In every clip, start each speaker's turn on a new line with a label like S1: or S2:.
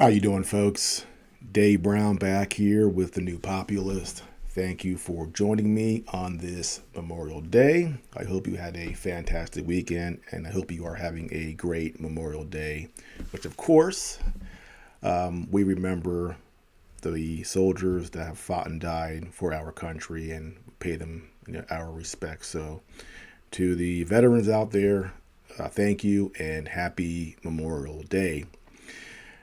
S1: How you doing, folks? Dave Brown back here with the New Populist. Thank you for joining me on this Memorial Day. I hope you had a fantastic weekend, and I hope you are having a great Memorial Day, which, of course, we remember the soldiers that have fought and died for our country and pay them our respect. So, to the veterans out there, thank you and happy Memorial Day.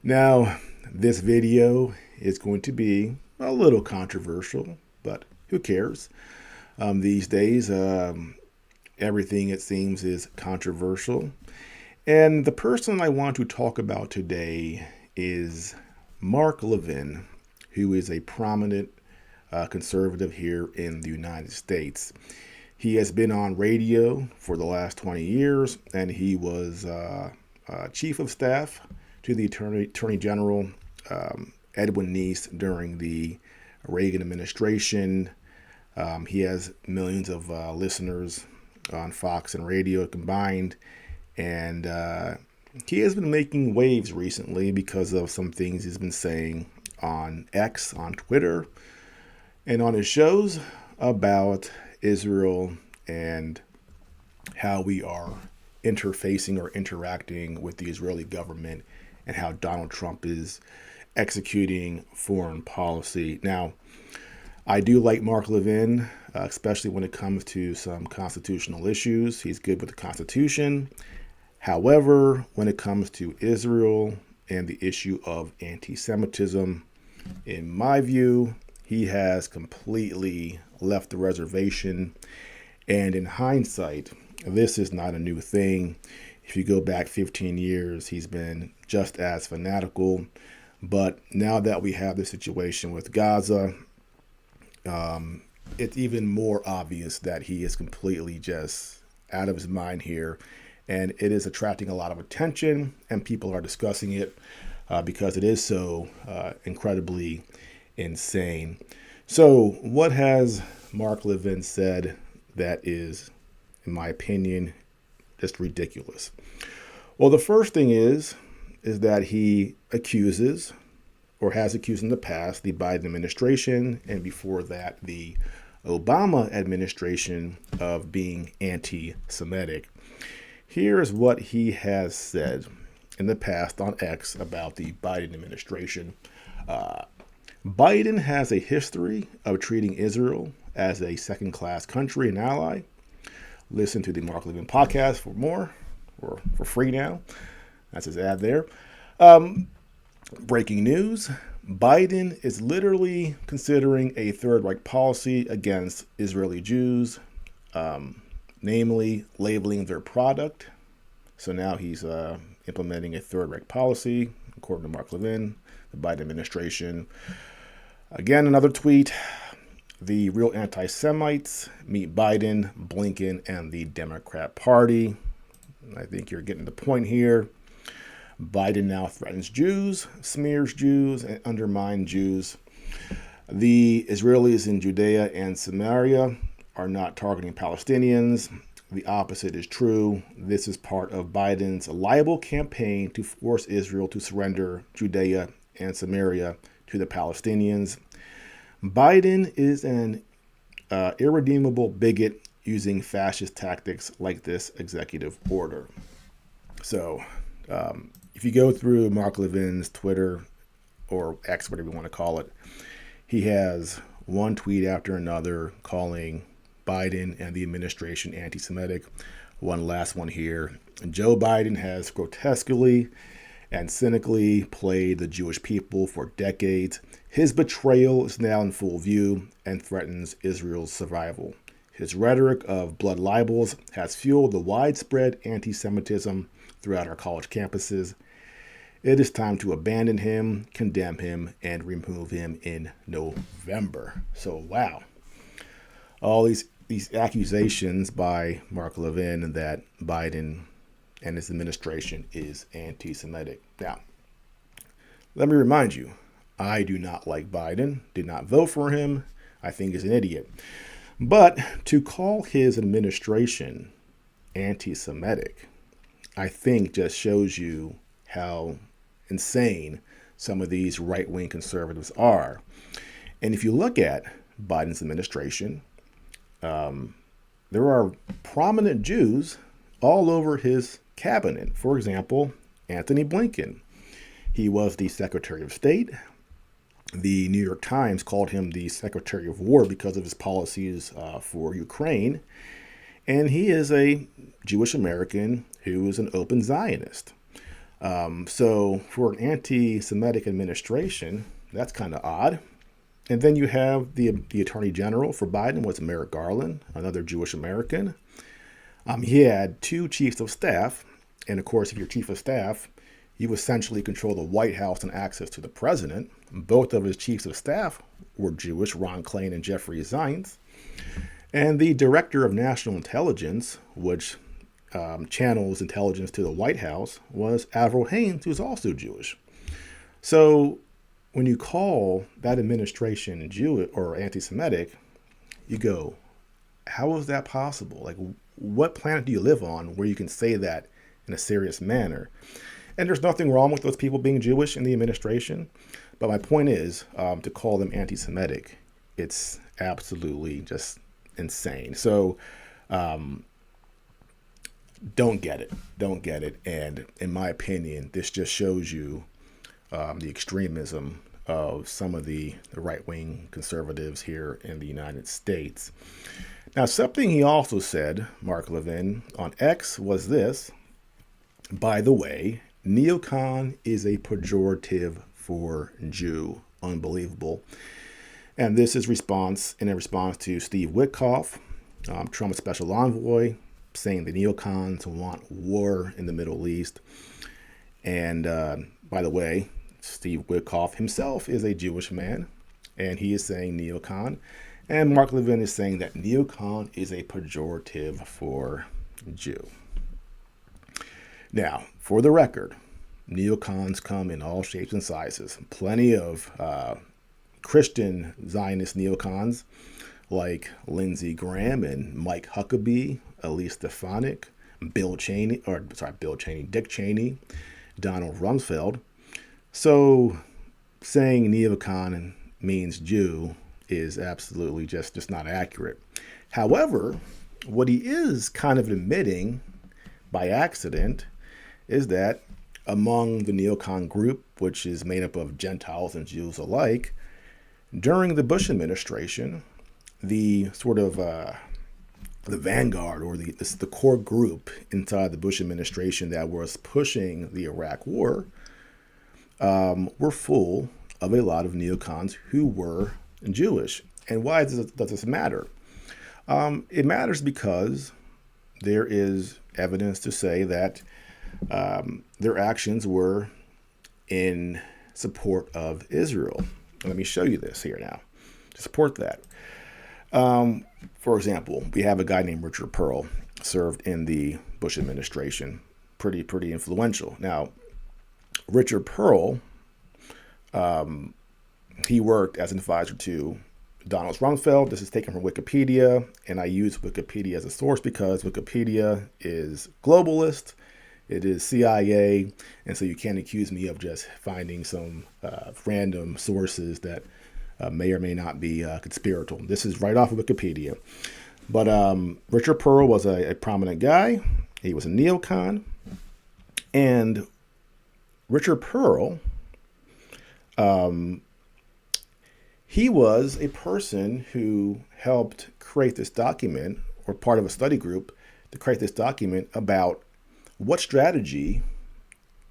S1: Now, this video is going to be a little controversial, but who cares? These days, everything it seems is controversial. And the person I want to talk about today is Mark Levin, who is a prominent conservative here in the United States. He has been on radio for the last 20 years, and he was chief of staff to the Attorney General Edwin Neese during the Reagan administration. He has millions of listeners on Fox and radio combined, and he has been making waves recently because of some things he's been saying on X, on Twitter, and on his shows about Israel and how we are interfacing or interacting with the Israeli government and how Donald Trump is executing foreign policy. Now, I do like Mark Levin, especially when it comes to some constitutional issues. He's good with the Constitution. However, when it comes to Israel and the issue of anti-Semitism, in my view, he has completely left the reservation. And in hindsight, this is not a new thing. If you go back 15 years, he's been just as fanatical. But now that we have the situation with Gaza, it's even more obvious that he is completely just out of his mind here. And it is attracting a lot of attention, and people are discussing it because it is so incredibly insane. So what has Mark Levin said that is, in my opinion, just ridiculous? Well, the first thing is that he accuses, or has accused in the past, the Biden administration, and before that, the Obama administration, of being anti-Semitic. Here's what he has said in the past on X about the Biden administration. Biden has a history of treating Israel as a second-class country and ally. Listen to the Mark Levin podcast for more, or for free now. That's his ad there. Breaking news. Biden is literally considering a Third Reich policy against Israeli Jews, namely labeling their product. So now he's implementing a Third Reich policy, according to Mark Levin, the Biden administration. Again, another tweet. The real anti-Semites meet Biden, Blinken, and the Democrat Party. I think you're getting the point here. Biden now threatens Jews, smears Jews, and undermines Jews. The Israelis in Judea and Samaria are not targeting Palestinians. The opposite is true. This is part of Biden's liable campaign to force Israel to surrender Judea and Samaria to the Palestinians. Biden is an irredeemable bigot using fascist tactics like this executive order. So, if you go through Mark Levin's Twitter, or X, whatever you want to call it, he has one tweet after another calling Biden and the administration anti-Semitic. One last one here. Joe Biden has grotesquely and cynically played the Jewish people for decades. His betrayal is now in full view and threatens Israel's survival. His rhetoric of blood libels has fueled the widespread anti-Semitism throughout our college campuses. It is time to abandon him, condemn him, and remove him in November. So, wow. All these accusations by Mark Levin that Biden and his administration is anti-Semitic. Now, let me remind you, I do not like Biden, did not vote for him. I think he's an idiot. But to call his administration anti-Semitic, I think just shows you how insane some of these right-wing conservatives are. And if you look at Biden's administration, there are prominent Jews all over his cabinet. For example, Anthony Blinken. He was the Secretary of State. The New York Times called him the Secretary of War because of his policies for Ukraine. And he is a Jewish American who is an open Zionist. So for an anti-Semitic administration, that's kind of odd. And then you have the Attorney General for Biden was Merrick Garland, another Jewish American. He had 2 chiefs of staff. And of course, if you're chief of staff, you essentially control the White House and access to the president. Both of his chiefs of staff were Jewish, Ron Klain and Jeffrey Zients. And the Director of National Intelligence, which channels intelligence to the White House, was Avril Haines, who's also Jewish. So when you call that administration Jewish or anti-Semitic, you go, how is that possible? Like, what planet do you live on where you can say that in a serious manner? And there's nothing wrong with those people being Jewish in the administration. But my point is, to call them anti-Semitic, it's absolutely just insane. So don't get it. Don't get it. And in my opinion, this just shows you the extremism of some of the right-wing conservatives here in the United States. Now, something he also said, Mark Levin, on X was this: by the way, neocon is a pejorative for Jew. Unbelievable. And this is in response to Steve Witkoff, Trump's special envoy, saying the neocons want war in the Middle East. And by the way, Steve Witkoff himself is a Jewish man, and he is saying neocon. And Mark Levin is saying that neocon is a pejorative for Jew. Now, for the record, neocons come in all shapes and sizes. Plenty of Christian Zionist neocons like Lindsey Graham and Mike Huckabee, Elise Stefanik, Dick Cheney, Donald Rumsfeld. So saying neocon means Jew is absolutely just not accurate. However, what he is kind of admitting by accident is that among the neocon group, which is made up of Gentiles and Jews alike, during the Bush administration, the sort of the vanguard or the core group inside the Bush administration that was pushing the Iraq War were full of a lot of neocons who were Jewish. And why does this matter? It matters because there is evidence to say that their actions were in support of Israel. Let me show you this here now to support that. For example, we have a guy named Richard Pearl, served in the Bush administration, pretty influential. Now, Richard Pearl, he worked as an advisor to Donald Rumsfeld. This is taken from Wikipedia, and I use Wikipedia as a source because Wikipedia is globalist. It is CIA, and so you can't accuse me of just finding some random sources that may or may not be conspiratorial. This is right off of Wikipedia. But Richard Pearl was a prominent guy. He was a neocon. And Richard Pearl, he was a person who helped create this document, or part of a study group to create this document about what strategy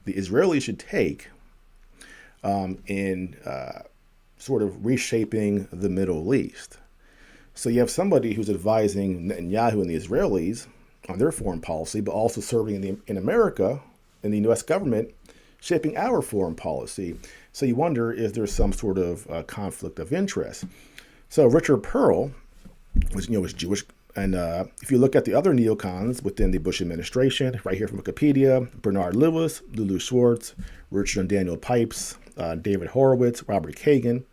S1: the Israelis should take in sort of reshaping the Middle East. So you have somebody who's advising Netanyahu and the Israelis on their foreign policy, but also serving in America, in the U.S. government, shaping our foreign policy. So you wonder if there's some sort of conflict of interest. So Richard Pearl was Jewish. And if you look at the other neocons within the Bush administration, right here from Wikipedia, Bernard Lewis, Lulu Schwartz, Richard and Daniel Pipes, David Horowitz, Robert Kagan,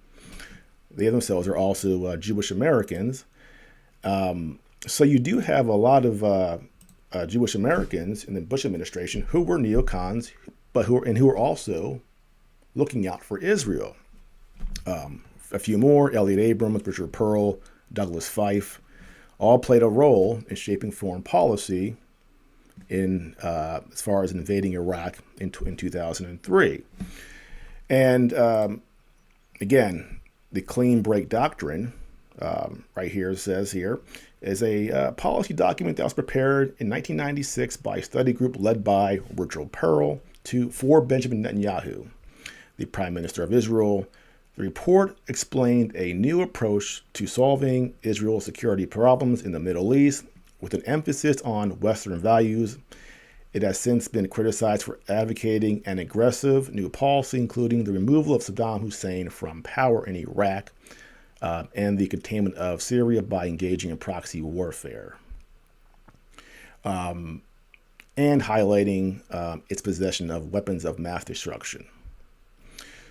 S1: they themselves are also Jewish Americans. So you do have a lot of Jewish Americans in the Bush administration who were neocons, but who are also looking out for Israel. A few more: Elliot Abrams, Richard Pearl, Douglas Fife, all played a role in shaping foreign policy in as far as invading Iraq in 2003. And again, the clean break doctrine, right here says here, is a policy document that was prepared in 1996 by a study group led by Richard Pearl for Benjamin Netanyahu, the Prime Minister of Israel. The report explained a new approach to solving Israel's security problems in the Middle East with an emphasis on Western values. It has since been criticized for advocating an aggressive new policy, including the removal of Saddam Hussein from power in Iraq and the containment of Syria by engaging in proxy warfare, and highlighting its possession of weapons of mass destruction.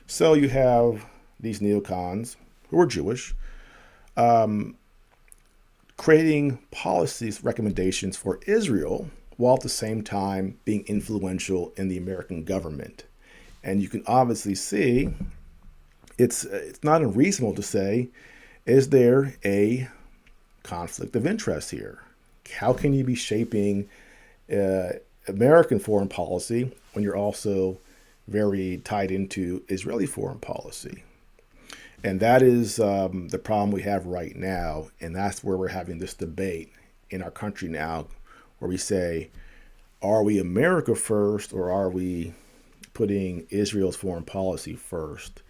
S1: So you have these neocons who are Jewish, creating policies, recommendations for Israel, while at the same time being influential in the American government. And you can obviously see it's not unreasonable to say, is there a conflict of interest here? How can you be shaping American foreign policy when you're also very tied into Israeli foreign policy? And that is the problem we have right now. And that's where we're having this debate in our country now, where we say, are we America first, or are we putting Israel's foreign policy first?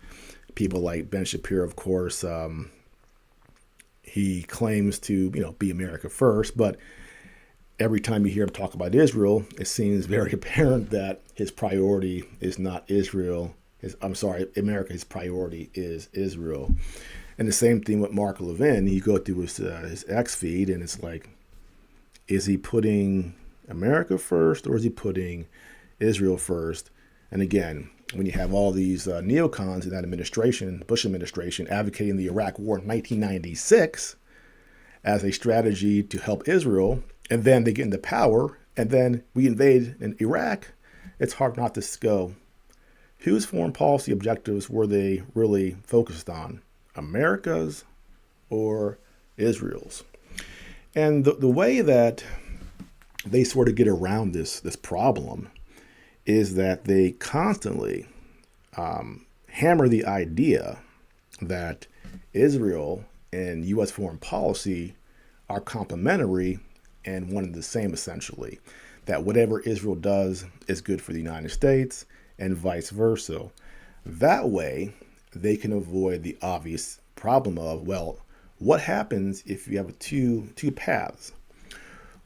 S1: People like Ben Shapiro, of course, he claims to, be America first, but every time you hear him talk about Israel, it seems very apparent that his priority is not Israel. America, his priority is Israel. And the same thing with Mark Levin. You go through his X feed, and it's like, is he putting America first, or is he putting Israel first? And again, when you have all these neocons in that administration, Bush administration, advocating the Iraq War in 1996 as a strategy to help Israel, and then they get into power, and then we invade in Iraq, it's hard not to go, whose foreign policy objectives were they really focused on? America's or Israel's? And the way that they sort of get around this problem is that they constantly hammer the idea that Israel and U.S. foreign policy are complementary and one and the same, essentially. That whatever Israel does is good for the United States, and vice versa. That way, they can avoid the obvious problem of, well, what happens if you have two paths?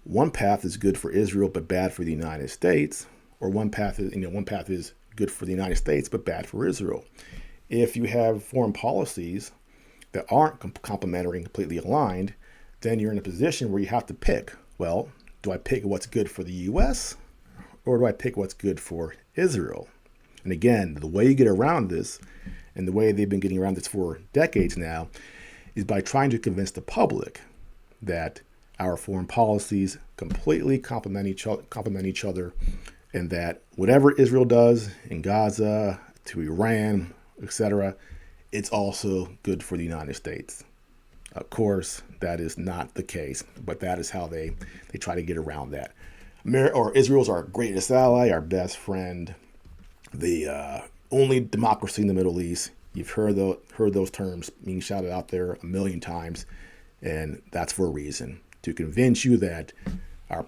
S1: One path is good for Israel but bad for the United States, or one path is good for the United States but bad for Israel. If you have foreign policies that aren't complementary and completely aligned, then you're in a position where you have to pick. Well, do I pick what's good for the U.S. or do I pick what's good for Israel? And again, the way you get around this, and the way they've been getting around this for decades now, is by trying to convince the public that our foreign policies completely complement each other, and that whatever Israel does in Gaza, to Iran, etc., it's also good for the United States. Of course, that is not the case, but that is how they try to get around that. Israel's our greatest ally, our best friend, the only democracy in the Middle East. You've heard those terms being shouted out there a million times, and that's for a reason, to convince you that our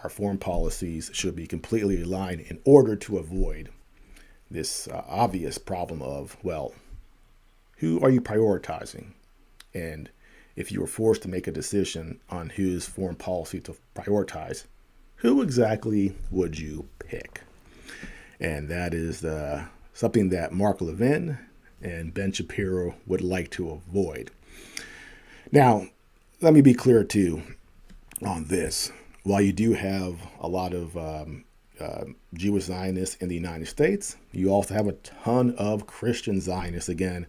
S1: foreign policies should be completely aligned in order to avoid this obvious problem of, well, who are you prioritizing? And if you were forced to make a decision on whose foreign policy to prioritize, who exactly would you pick? And that is something that Mark Levin and Ben Shapiro would like to avoid. Now, let me be clear too on this. While you do have a lot of Jewish Zionists in the United States, you also have a ton of Christian Zionists, again,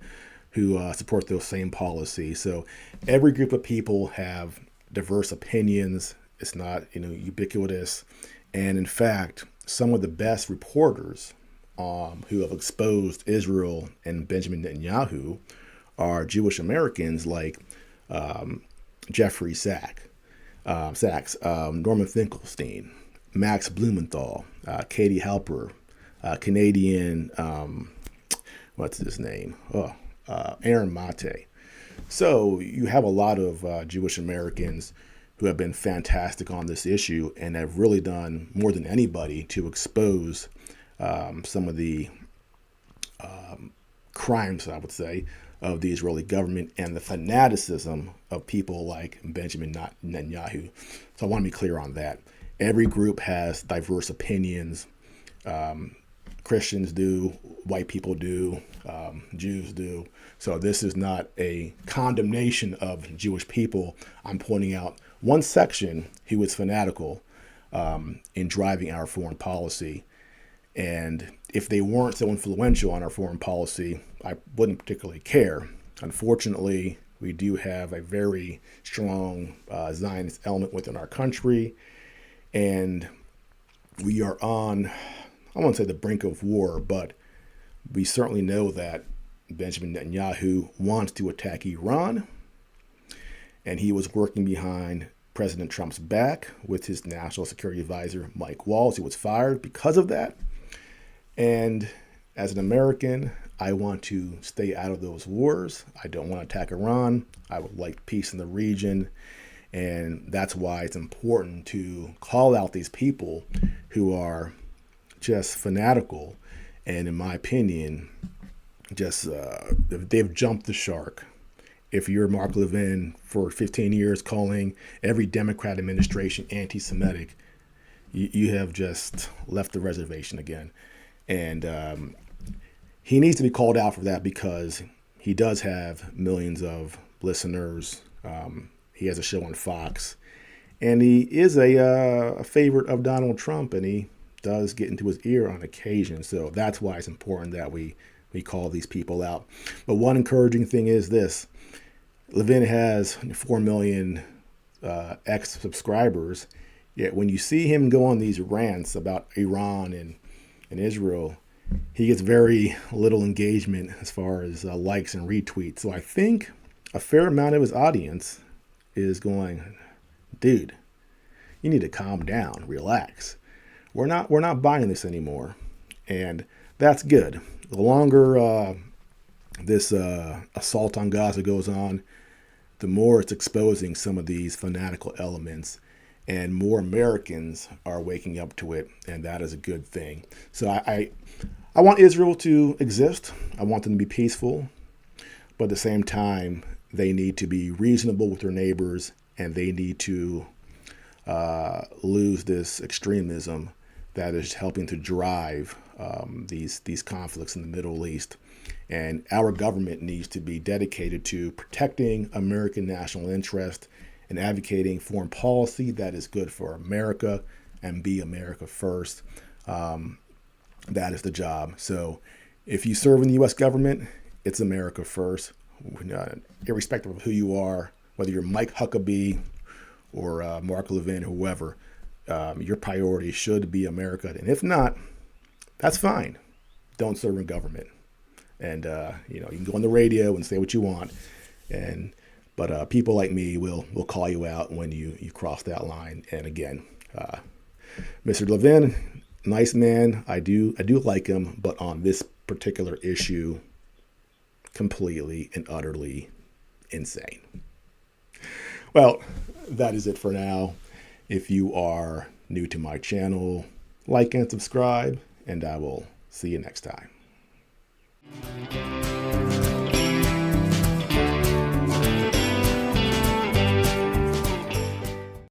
S1: who support those same policies. So every group of people have diverse opinions. It's not, ubiquitous. And in fact, some of the best reporters who have exposed Israel and Benjamin Netanyahu are Jewish Americans like Jeffrey Sachs, Norman Finkelstein, Max Blumenthal, Katie Halper, Canadian, what's his name? Aaron Mate. So you have a lot of Jewish Americans who have been fantastic on this issue and have really done more than anybody to expose some of the crimes, I would say, of the Israeli government and the fanaticism of people like Benjamin Netanyahu. So I want to be clear on that. Every group has diverse opinions. Christians do, white people do, Jews do. So this is not a condemnation of Jewish people. I'm pointing out one section who was fanatical in driving our foreign policy. And if they weren't so influential on our foreign policy, I wouldn't particularly care. Unfortunately, we do have a very strong Zionist element within our country. And we are on, I won't say the brink of war, but we certainly know that Benjamin Netanyahu wants to attack Iran. And he was working behind President Trump's back with his national security advisor, Mike Waltz, who was fired because of that. And as an American, I want to stay out of those wars. I don't want to attack Iran. I would like peace in the region. And that's why it's important to call out these people who are just fanatical. And in my opinion, just they've jumped the shark. If you're Mark Levin for 15 years calling every Democrat administration anti-Semitic, you have just left the reservation again. And he needs to be called out for that because he does have millions of listeners. He has a show on Fox, and he is a favorite of Donald Trump, and he does get into his ear on occasion. So that's why it's important that we call these people out. But one encouraging thing is this. Levin has 4 million X subscribers, yet when you see him go on these rants about Iran and Israel, he gets very little engagement as far as likes and retweets. So I think a fair amount of his audience is going, dude, you need to calm down, relax. We're not buying this anymore, and that's good. The longer this assault on Gaza goes on, the more it's exposing some of these fanatical elements, and more Americans are waking up to it, and that is a good thing. So I want Israel to exist. I want them to be peaceful, but at the same time, they need to be reasonable with their neighbors, and they need to lose this extremism that is helping to drive these conflicts in the Middle East. And our government needs to be dedicated to protecting American national interest and advocating foreign policy that is good for America and be America first. That is the job. So if you serve in the U.S. government, it's America first, irrespective of who you are, whether you're Mike Huckabee or Mark Levin, whoever, your priority should be America. And if not, that's fine. Don't serve in government. And, you can go on the radio and say what you want. But people like me will call you out when you cross that line. And again, Mr. Levin, nice man. I do like him, but on this particular issue, completely and utterly insane. Well, that is it for now. If you are new to my channel, like and subscribe, and I will see you next time.